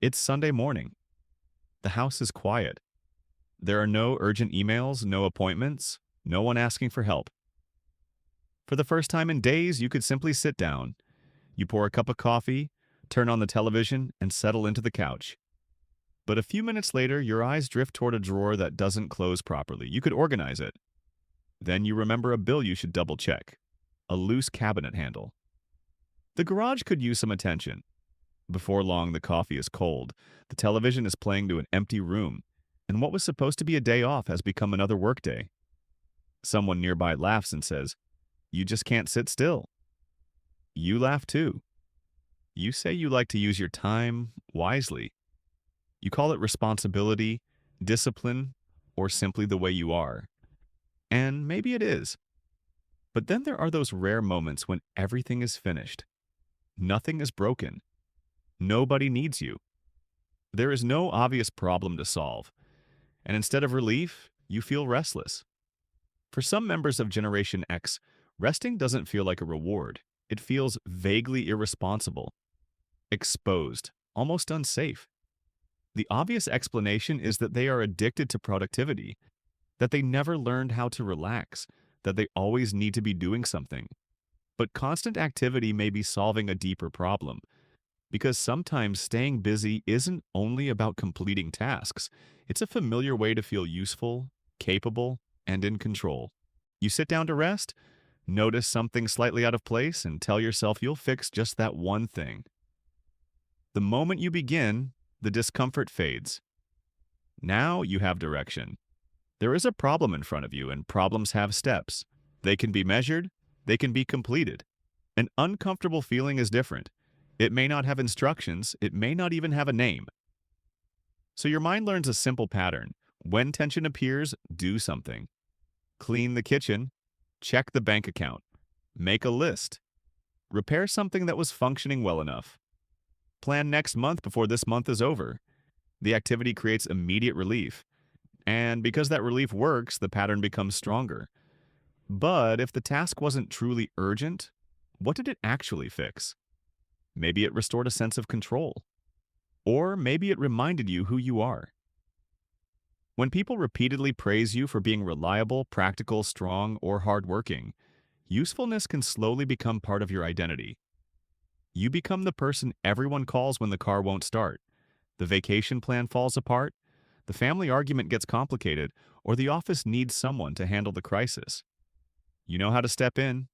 It's Sunday morning. The house is quiet. There are no urgent emails, no appointments, no one asking for help. For the first time in days, you could simply sit down. You pour a cup of coffee, turn on the television, and settle into the couch. But a few minutes later, your eyes drift toward a drawer that doesn't close properly. You could organize it. Then you remember a bill you should double check, a loose cabinet handle. The garage could use some attention. Before long, the coffee is cold, the television is playing to an empty room, and what was supposed to be a day off has become another workday. Someone nearby laughs and says, "You just can't sit still." You laugh too. You say you like to use your time wisely. You call it responsibility, discipline, or simply the way you are. And maybe it is. But then there are those rare moments when everything is finished. Nothing is broken. Nobody needs you. There is no obvious problem to solve. And instead of relief, you feel restless. For some members of Generation X, resting doesn't feel like a reward. It feels vaguely irresponsible, exposed, almost unsafe. The obvious explanation is that they are addicted to productivity, that they never learned how to relax, that they always need to be doing something. But constant activity may be solving a deeper problem, because sometimes staying busy isn't only about completing tasks. It's a familiar way to feel useful, capable, and in control. You sit down to rest, notice something slightly out of place, and tell yourself you'll fix just that one thing. The moment you begin, the discomfort fades. Now you have direction. There is a problem in front of you, and problems have steps. They can be measured, they can be completed. An uncomfortable feeling is different. It may not have instructions, it may not even have a name. So your mind learns a simple pattern. When tension appears, do something. Clean the kitchen, check the bank account, make a list, repair something that was functioning well enough. Plan next month before this month is over. The activity creates immediate relief. And because that relief works, the pattern becomes stronger. But if the task wasn't truly urgent, what did it actually fix? Maybe it restored a sense of control. Or maybe it reminded you who you are. When people repeatedly praise you for being reliable, practical, strong, or hardworking, usefulness can slowly become part of your identity. You become the person everyone calls when the car won't start, the vacation plan falls apart, the family argument gets complicated, or the office needs someone to handle the crisis. You know how to step in,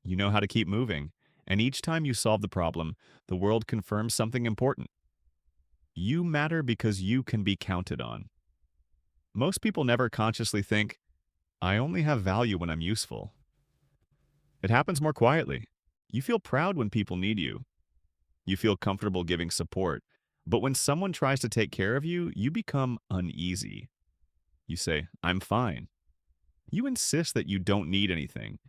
you know how to keep moving, and each time you solve the problem, the world confirms something important. You matter because you can be counted on. Most people never consciously think, "I only have value when I'm useful." It happens more quietly. You feel proud when people need you. You feel comfortable giving support. But when someone tries to take care of you, you become uneasy. You say, "I'm fine." You insist that you don't need anything.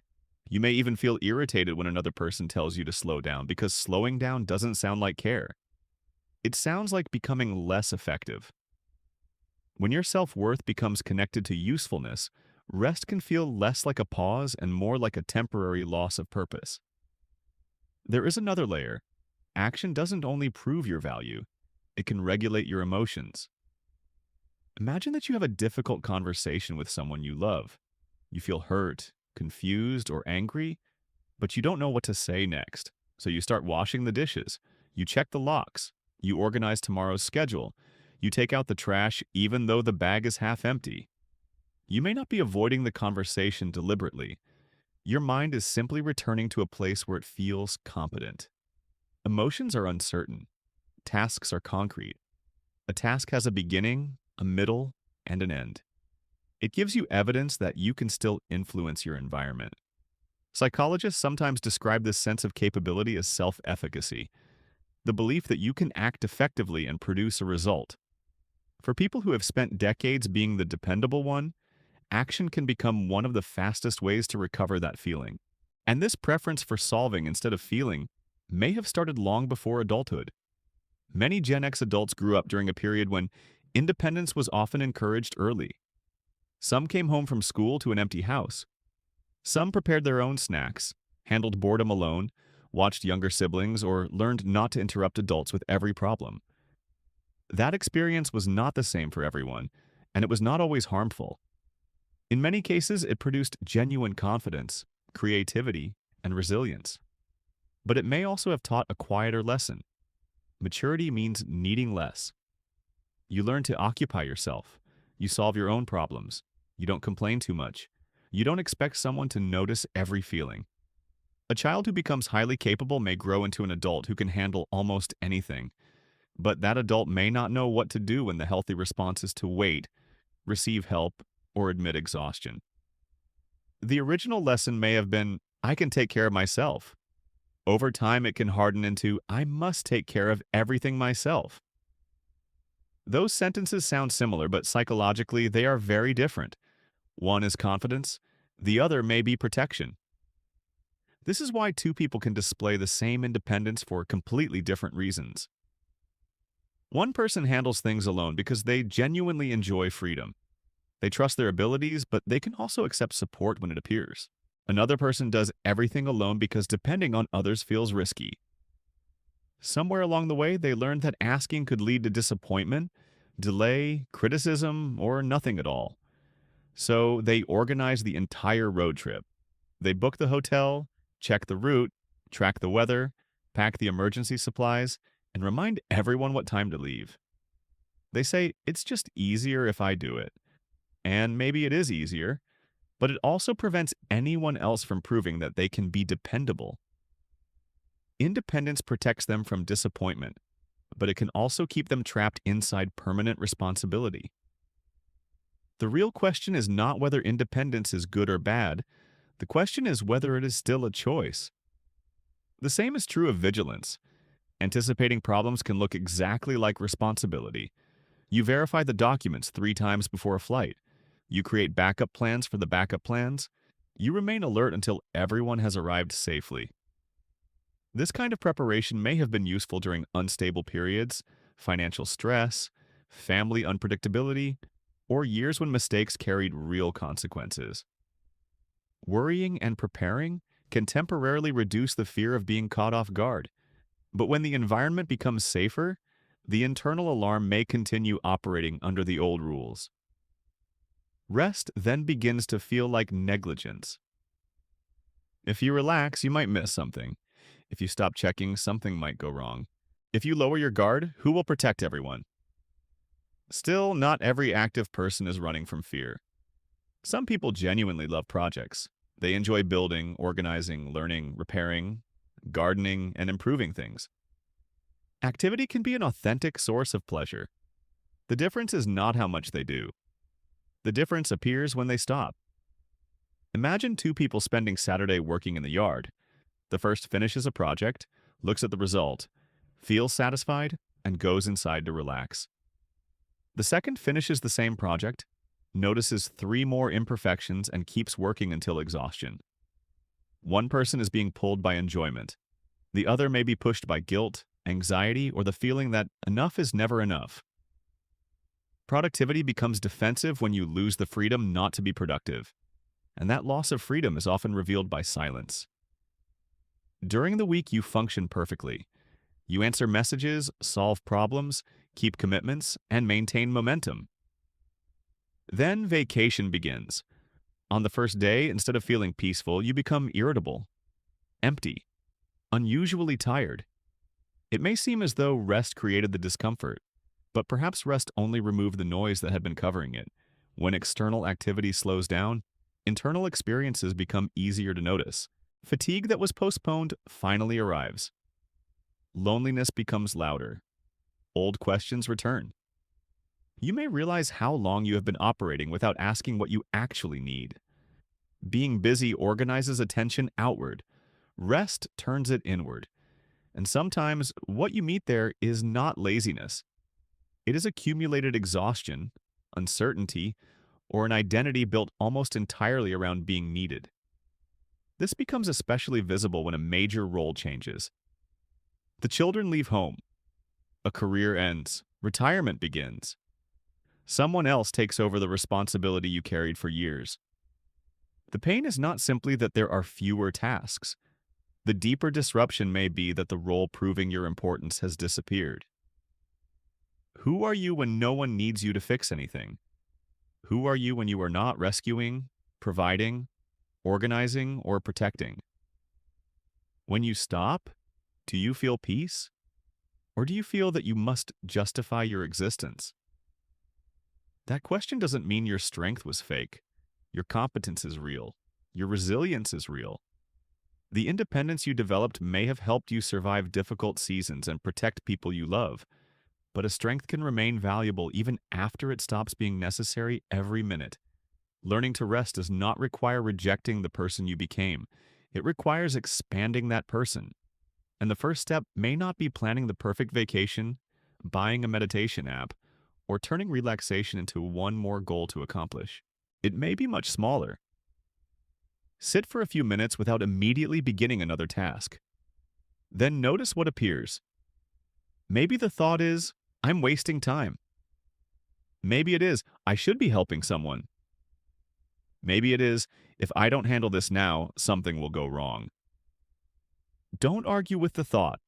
You may even feel irritated when another person tells you to slow down because slowing down doesn't sound like care. It sounds like becoming less effective. When your self-worth becomes connected to usefulness, rest can feel less like a pause and more like a temporary loss of purpose. There is another layer. Action doesn't only prove your value, it can regulate your emotions. Imagine that you have a difficult conversation with someone you love. You feel hurt, confused, or angry, but you don't know what to say next. So you start washing the dishes. You check the locks. You organize tomorrow's schedule. You take out the trash even though the bag is half empty. You may not be avoiding the conversation deliberately. Your mind is simply returning to a place where it feels competent. Emotions are uncertain. Tasks are concrete. A task has a beginning, a middle, and an end. It gives you evidence that you can still influence your environment. Psychologists sometimes describe this sense of capability as self-efficacy, the belief that you can act effectively and produce a result. For people who have spent decades being the dependable one, action can become one of the fastest ways to recover that feeling. And this preference for solving instead of feeling may have started long before adulthood. Many Gen X adults grew up during a period when independence was often encouraged early. Some came home from school to an empty house. Some prepared their own snacks, handled boredom alone, watched younger siblings, or learned not to interrupt adults with every problem. That experience was not the same for everyone, and it was not always harmful. In many cases, it produced genuine confidence, creativity, and resilience. But it may also have taught a quieter lesson. Maturity means needing less. You learn to occupy yourself. You solve your own problems. You don't complain too much. You don't expect someone to notice every feeling. A child who becomes highly capable may grow into an adult who can handle almost anything. But that adult may not know what to do when the healthy response is to wait, receive help, or admit exhaustion. The original lesson may have been, I can take care of myself. Over time, it can harden into, I must take care of everything myself. Those sentences sound similar, but psychologically, they are very different. One is confidence, the other may be protection. This is why two people can display the same independence for completely different reasons. One person handles things alone because they genuinely enjoy freedom. They trust their abilities, but they can also accept support when it appears. Another person does everything alone because depending on others feels risky. Somewhere along the way, they learned that asking could lead to disappointment, delay, criticism, or nothing at all. So they organize the entire road trip. They book the hotel, check the route, track the weather, pack the emergency supplies, and remind everyone what time to leave. They say, it's just easier if I do it. And maybe it is easier, but it also prevents anyone else from proving that they can be dependable. Independence protects them from disappointment, but it can also keep them trapped inside permanent responsibility. The real question is not whether independence is good or bad. The question is whether it is still a choice. The same is true of vigilance. Anticipating problems can look exactly like responsibility. You verify the documents 3 times before a flight. You create backup plans for the backup plans. You remain alert until everyone has arrived safely. This kind of preparation may have been useful during unstable periods, financial stress, family unpredictability, or years when mistakes carried real consequences. Worrying and preparing can temporarily reduce the fear of being caught off guard. But when the environment becomes safer, the internal alarm may continue operating under the old rules. Rest then begins to feel like negligence. If you relax, you might miss something. If you stop checking, something might go wrong. If you lower your guard, who will protect everyone? Still, not every active person is running from fear. Some people genuinely love projects. They enjoy building, organizing, learning, repairing, gardening, and improving things. Activity can be an authentic source of pleasure. The difference is not how much they do. The difference appears when they stop. Imagine 2 people spending Saturday working in the yard. The first finishes a project, looks at the result, feels satisfied, and goes inside to relax. The second finishes the same project, notices 3 more imperfections, and keeps working until exhaustion. One person is being pulled by enjoyment. The other may be pushed by guilt, anxiety, or the feeling that enough is never enough. Productivity becomes defensive when you lose the freedom not to be productive, and that loss of freedom is often revealed by silence. During the week, you function perfectly. You answer messages, solve problems, keep commitments, and maintain momentum. Then vacation begins. On the first day, instead of feeling peaceful, you become irritable, empty, unusually tired. It may seem as though rest created the discomfort, but perhaps rest only removed the noise that had been covering it. When external activity slows down, internal experiences become easier to notice. Fatigue that was postponed finally arrives. Loneliness becomes louder. Old questions return. You may realize how long you have been operating without asking what you actually need. Being busy organizes attention outward. Rest turns it inward. And sometimes what you meet there is not laziness. It is accumulated exhaustion, uncertainty, or an identity built almost entirely around being needed. This becomes especially visible when a major role changes. The children leave home. A career ends. Retirement begins. Someone else takes over the responsibility you carried for years. The pain is not simply that there are fewer tasks. The deeper disruption may be that the role proving your importance has disappeared. Who are you when no one needs you to fix anything? Who are you when you are not rescuing, providing, organizing, or protecting? When you stop, do you feel peace? Or do you feel that you must justify your existence? That question doesn't mean your strength was fake. Your competence is real. Your resilience is real. The independence you developed may have helped you survive difficult seasons and protect people you love, but a strength can remain valuable even after it stops being necessary every minute. Learning to rest does not require rejecting the person you became. It requires expanding that person. And the first step may not be planning the perfect vacation, buying a meditation app, or turning relaxation into one more goal to accomplish. It may be much smaller. Sit for a few minutes without immediately beginning another task. Then notice what appears. Maybe the thought is, I'm wasting time. Maybe it is, I should be helping someone. Maybe it is, if I don't handle this now, something will go wrong. Don't argue with the thought.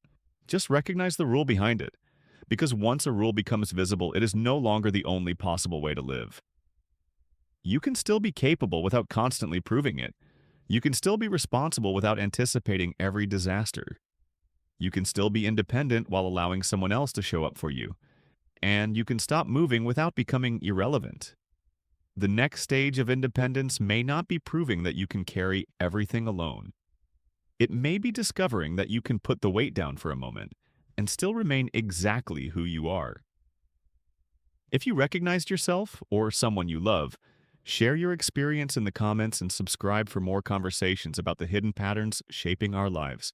Just recognize the rule behind it. Because once a rule becomes visible, it is no longer the only possible way to live. You can still be capable without constantly proving it. You can still be responsible without anticipating every disaster. You can still be independent while allowing someone else to show up for you. And you can stop moving without becoming irrelevant. The next stage of independence may not be proving that you can carry everything alone. It may be discovering that you can put the weight down for a moment and still remain exactly who you are. If you recognized yourself or someone you love, share your experience in the comments and subscribe for more conversations about the hidden patterns shaping our lives.